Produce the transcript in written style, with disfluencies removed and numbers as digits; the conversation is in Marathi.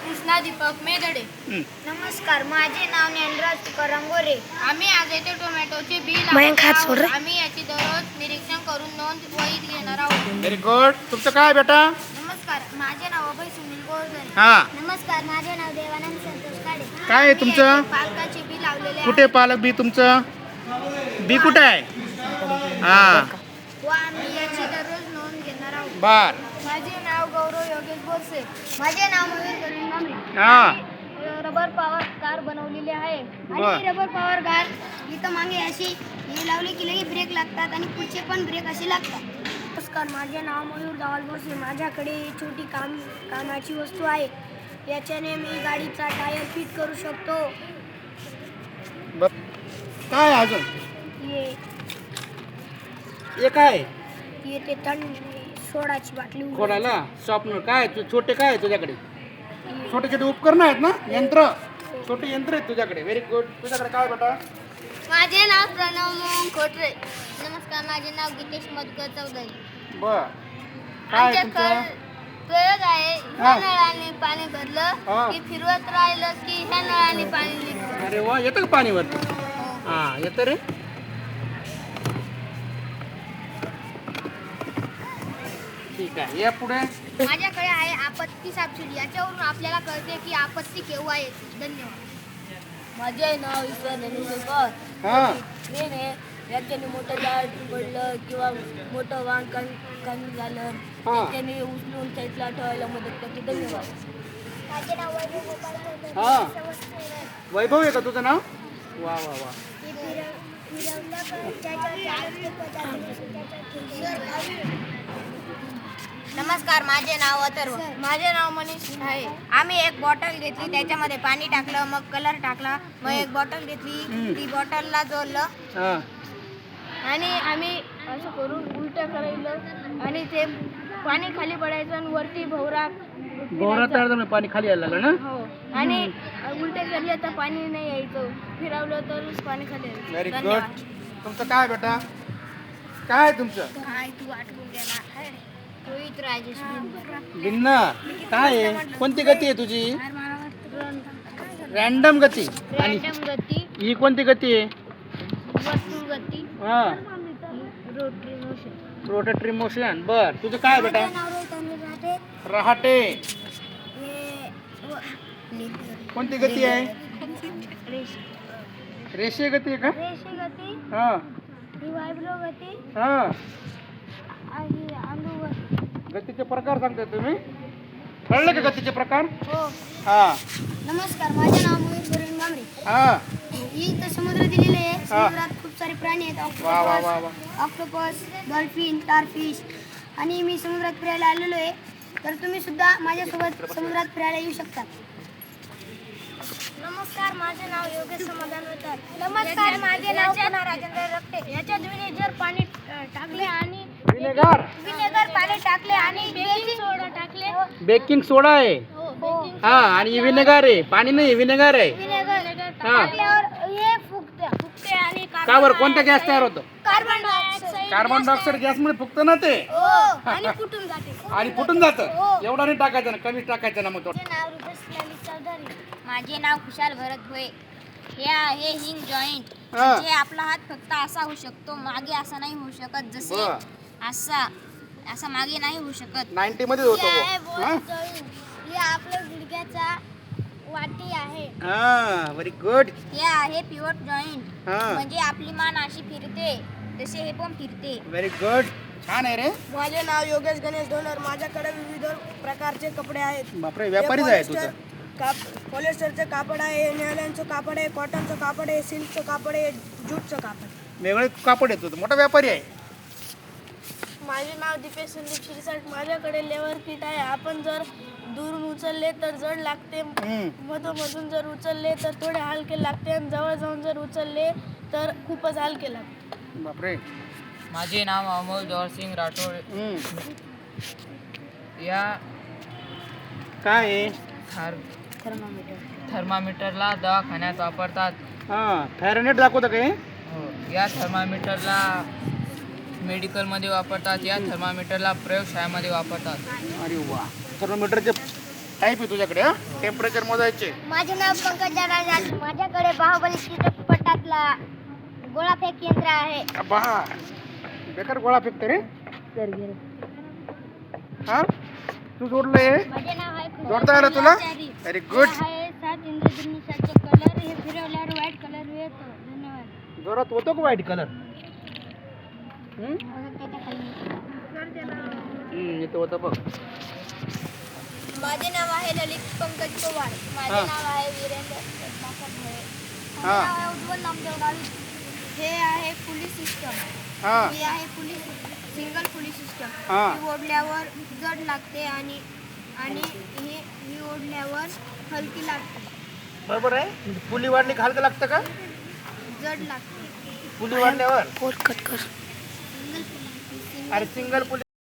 कृष्णा दीपक मेदडे. नमस्कार, माझे नाव ज्ञानराज तुकाराम गोरे. आम्ही आज येथे टोमॅटोचे बी मयंक हात लावणार सोड आहोत. रे. आम्ही याची दररोज निरीक्षण करून नोंद वहीत घेणार आहोत. Very good. तुमचं काय बेटा? नमस्कार, माझे नाव अभय सुनील गोरधरे. हा, नमस्कार, माझे नाव देवानंद संतोष काळे. काय आहे आम्ही तुमचं? याचे पालकाचे बी लावलेले कुठे पालक बी तुमचं? बी कुठे आहे? हा, व आम्ही याची दररोज नोंद घेणार आहोत. बर. माझे नाव गौरव योगेश बोरसे. माझे नाव मयूर गरुड. हा, रबर पॉवर कार बनवलेली आहे. बर. आणि रबर पॉवर कार इथं मागे अशी हे लावले की लगे ब्रेक लागतात आणि पुढचे पण ब्रेक असे लागतात. नमस्कार, माझे नाव मयूर दावाल बोरसे. माझ्याकडे छोटी कामाची वस्तू आहे. याच्याने मी गाडीचा टायर फिट करू शकतो. बर. काय आहे अजून? हे काय ते थंड सोडाची बाटली उघड. खोडाला शॉपनर काय छोटे काय आहे तुझ्याकडे? छोटे छोटे उपकरण आहेत ना, यंत्र, छोटे यंत्र आहेत तुझ्याकडे. Very good. तुझ्याकडे काय बेटा? माझे नाव प्रणव मोहन खोटरे. नमस्कार, माझे नाव गीतेश मधुकर चौधरी. बर. काय आहे तुमचं? प्रयोग आहे. हा. ह्या नळाने पाणी भरलं हा. की फिरवत राहिलं की ह्या नळाने पाणी निघतं. अरे वा, येतं का पाणी वरती? हा, येतं रे. ठीक आहे, या पुढे. माझ्याकडे आहे आपत्ती सबसिडी. याच्यावरून आपल्याला कळते की आपत्ती केव्हा येते. धन्यवाद. माझे नाव ईश्वर नेनुशेकर. हा, ट्रेन आहे. याच्याने मोठं झाड पडलं किंवा मोठं वाहन कमी झालं हा. त्याने उचलून साईडला ठेवायला मदत करते. धन्यवाद. माझे नाव वैभव गोपाळ चौधरी. हा. समजते ना? वैभव आहे का तुझं नाव? वा वा वा. हे फिरवलं का त्याच्यावर चालत ते पदार्थ त्याच्यावर नमस्कार, माझे नाव अथर्व. माझे नाव मनीष आहे. आम्ही एक बॉटल घेतली, त्याच्यामध्ये पाणी टाकलं, मग कलर टाकला, मग एक बॉटल घेतली, ती बॉटलला जोडलं हा, आणि आम्ही असं करून उलटं करायचं आणि ते पाणी खाली पडायचं आणि वरती भोवरा गोरा तयार झालं, पाणी खाली यायला लागलं ना. हो. आणि उलटे केले तर पाणी नाही यायचं, फिरवलं तरच पाणी खाली यायचं. Very good. धन्यवाद. तुमचं काय बेटा? काय आहे तुमचं? काय तू आठवून गेला? रोहित राजेश भिन्न. काय आहे? कोणती गती आहे तुझी? रॅन्डम गती. आणि रॅन्डम गती, ही कोणती गती आहे? वर्तुळ गती, हा, रोटरी मोशन. Rotatory motion. बर. तुझं काय बेटा? माझे नाव रोहित अनिल राठे. रहाटे. हे कोणती गती आहे? रेषीय गती आहे का? रेषी गती, हा, ही वायब्रो गती हा. आणि अनुगती. गतीचे प्रकार सांगताय तुम्ही? कळलं का गतीचे प्रकार? हो. हा, नमस्कार, माझे नाव मयूर गरुड मामरे. हा. इथं समुद्र दिलेले आहे. समुद्रात खूप सारे प्राणी आहेत. वा वा वा वा. Octopus, dolphin, starfish. आणि मी समुद्रात फिरायला आलेलो आहे. तर तुम्ही सुद्धा माझ्यासोबत समुद्रात फिरायला येऊ शकता. नमस्कार, माझे नाव योगेश समाधान होतात. नमस्कार, माझे नाव पुन्हा राजेंद्र रक्ते. याच्यात विनेगर पाणी टाकले आणि विनेगर. विनेगर पाणी टाकले आणि बेकिंग सोडा टाकले. बेकिंग सोडा आहे. हा, आणि विनेगर आहे. पाणी नाही, विनेगर आहे. विनेगर हा. टाकल्यावर हे फुगते आणि का बरं? कोणता गॅस तयार होतो? कार्बन डायऑक्साईड कार्बन डायऑक्साईड गॅसमुळे फुगतं ना ते, आणि फुटून जाते. आणि फुटून जातं. एवढा नाही टाकायचं ना, कमीच टाकायचं ना मग तो. माझे नाव रुपेश ललित चौधरी. माझे नाव खुशाल भरत भोये. हे आहे हिंग जॉईंट. हा. म्हणजे आपला हात फक्त असा होऊ शकतो, मागे असा नाही होऊ शकत. जसे बर. असा मागे नाही होऊ शकत. 90 मध्ये होतो हे आहे तो. हा? बोल जळू. हे आपल्या गुडघ्याचा वाटी आहे. हा, व्हेरी गुड. हे आहे पिव्हट जॉईंट. हा, म्हणजे आपली मान अशी फिरते, तसे हे पण फिरते. Very good. छान आहे रे. माझे नाव योगेश गणेश डोनर. माझ्याकडे विविध प्रकारचे कपडे आहेत. बापरे, व्यापारीच आहे तुझं. पॉलिस्टरचं कापड आहे, नेलनचं कापड आहे, कॉटनचं कापड आहे, सिल्कचं कापड आहे, ज्यूटचं कापड आहे. वेगळे कापड येतो, मोठा व्यापारी आहे. माझे नाव दीपेश संदीप शिरसाट. माझ्याकडे लेवर किट आहे. आपण जर दुरून उचलले तर जड लागते, मधून जर उचलले तर थोडे हलके लागते, आणि जवळ जाऊन जर उचलले तर खूपच हलके लागते. बापरे. माझे नाव अमोल जवाहरसिंग राठोड. या काय आहे? थर्मामीटरला दवाखान्यात वापरतात. हा, फॅरनेट दाखवतं काय? या थर्मामीटरला मेडिकलमध्ये वापरतात. या थर्मामीटरला प्रयोगशाळेमध्ये वापरतात. अरे वा. थर्मोमीटरचे टाईप आहे तुझ्याकडे हा टेम्परेचर मोजायचे. माझे नाव पंकज राज. माझ्याकडे बाहुबली चित्रपटातला गोळा फेक यंत्र आहे. बहा बेकार गोळा फेकते रे. हा तू जोडलंय माझे नाव आहे जोडता आलं तुला. Very good. 7 इंद्रधनुष्याचे कलर हे फिरवल्यावर व्हाईट कलर येतो. धन्यवाद. जोरात होतो का व्हाईट कलर. इथं होतं बघ. माझे नाव आहे ललित पंकज पवार. माझे हा. नाव आहे वीरेंद्र पद्माकर भोये. हा. माझे नाव आहे उज्ज्वल नामदेव गावित. हे आहे पुली सिस्टम. हा ही आहे पुली सिंगल पुली सिस्टम. हा. ही ओढल्यावर जड लागते आणि आणि ही ओढल्यावर हलकी लागते. बरोबर आहे. पुली वाढली का हलकं लागतं का. जड लागते. पुली वाढल्यावर सिंगल अरे सिंगल पुली